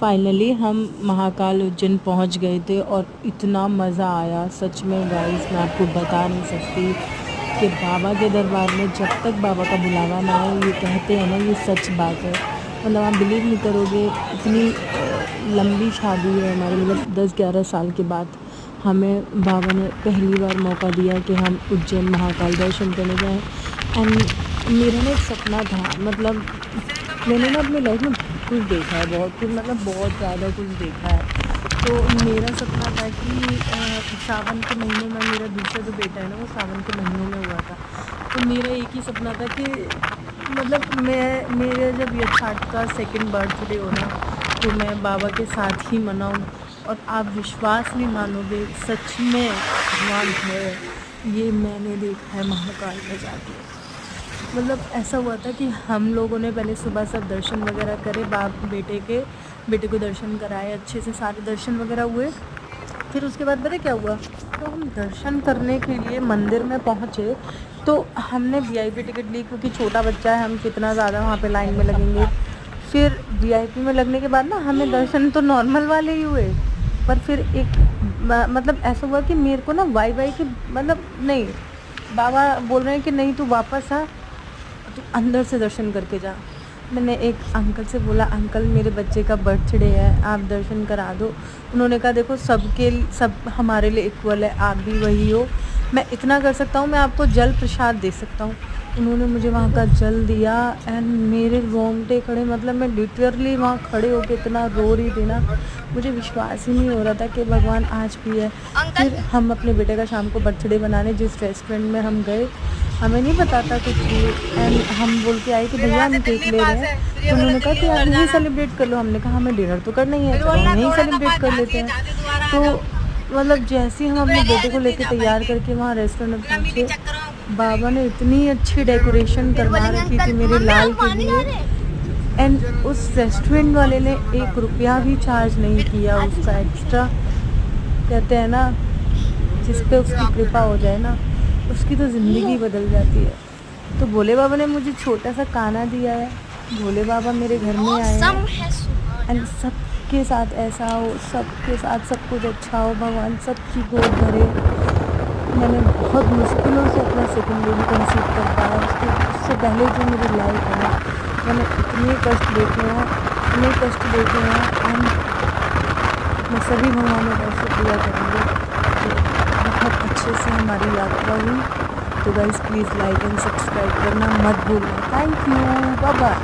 Finally हम महाकाल उज्जैन पहुंच गए थे और इतना मज़ा आया सच में गाइस, मैं आपको बता नहीं सकती कि बाबा के दरबार में जब तक बाबा का बुलावा ना आए, ये कहते हैं ना, ये सच बात है। मतलब आप बिलीव नहीं करोगे, इतनी लंबी शादी है हमारी, मतलब 10-11 साल के बाद हमें बाबा ने पहली बार मौका दिया कि हम उज्जैन महाकाल दर्शन करने जाएं। एंड मेरा ना एक सपना था, मतलब मैंने ना अपनी लाइफ में कुछ देखा है, बहुत कुछ, मतलब बहुत ज़्यादा कुछ देखा है। तो मेरा सपना था कि सावन के महीने में मेरा दूसरा जो बेटा है ना, वो सावन के महीनों में हुआ था। तो मेरा एक ही सपना था कि मतलब मेरे जब यथार्थ का सेकंड बर्थडे हो ना, तो मैं बाबा के साथ ही मनाऊं। और आप विश्वास नहीं मानोगे, सच में भगवान है, ये मैंने देखा है महाकाल में जाके। मतलब ऐसा हुआ था कि हम लोगों ने पहले सुबह सब दर्शन वगैरह करे, बेटे को दर्शन कराए, अच्छे से सारे दर्शन वगैरह हुए। फिर उसके बाद पता क्या हुआ, तो हम दर्शन करने के लिए मंदिर में पहुँचे। तो हमने वीआईपी टिकट ली, क्योंकि छोटा बच्चा है, हम कितना ज़्यादा वहाँ पे लाइन में लगेंगे। फिर वीआईपी में लगने के बाद ना हमें दर्शन तो नॉर्मल वाले ही हुए, पर फिर एक मतलब ऐसा हुआ कि मेरे को ना वाई के मतलब नहीं, बाबा बोल रहे हैं कि नहीं तू वापस आ, तो अंदर से दर्शन करके जा। मैंने एक अंकल से बोला, अंकल मेरे बच्चे का बर्थडे है, आप दर्शन करा दो। उन्होंने कहा देखो सब हमारे लिए इक्वल है, आप भी वही हो, मैं इतना कर सकता हूँ, मैं आपको जल प्रसाद दे सकता हूँ। उन्होंने मुझे वहाँ का जल दिया एंड मेरे रोंगटे खड़े, मतलब मैं लिटरली वहाँ खड़े होकर इतना रो रही थी ना, मुझे विश्वास ही नहीं हो रहा था कि भगवान आज भी है। फिर हम अपने बेटे का शाम को बर्थडे बनाने जिस रेस्टोरेंट में हम गए, हमें नहीं पता था कुछ भी, एंड हम बोल के आए कि भैया हम केक ले रहे हैं। तो उन्होंने कहा कि आप यहीं सेलिब्रेट कर लो। हमने कहा हमें डिनर तो करना ही है, चलो हम यहीं सेलिब्रेट कर लेते हैं। तो मतलब जैसे ही हम अपने बेटे को लेके तैयार करके वहाँ रेस्टोरेंट में पहुँचे, बाबा ने इतनी अच्छी डेकोरेशन करवा रखी थी मेरे लाल के लिए, एंड उस रेस्टोरेंट वाले ने 1 रुपया भी चार्ज नहीं किया उसका एक्स्ट्रा। कहते हैं ना, जिस पे उसकी कृपा हो जाए ना, उसकी तो ज़िंदगी बदल जाती है। तो भोले बाबा ने मुझे छोटा सा काना दिया है, भोले बाबा मेरे घर में आए हैं, एंड सबके साथ ऐसा हो, सबके साथ सब कुछ अच्छा हो, भगवान सबकी गोद भरे। मैंने बहुत मुश्किलों से अपना सेकंड बेबी कंसीव कर पाया। उससे पहले जो मेरी लाइफ है ना, मैंने इतने कष्ट देखे हैं, एंड मैं सभी भगवानों का शुक्रिया करूँगी कि बहुत अच्छे से हमारी यात्रा हुई। तो guys please like and subscribe करना मत भूलना। Thank you, bye bye.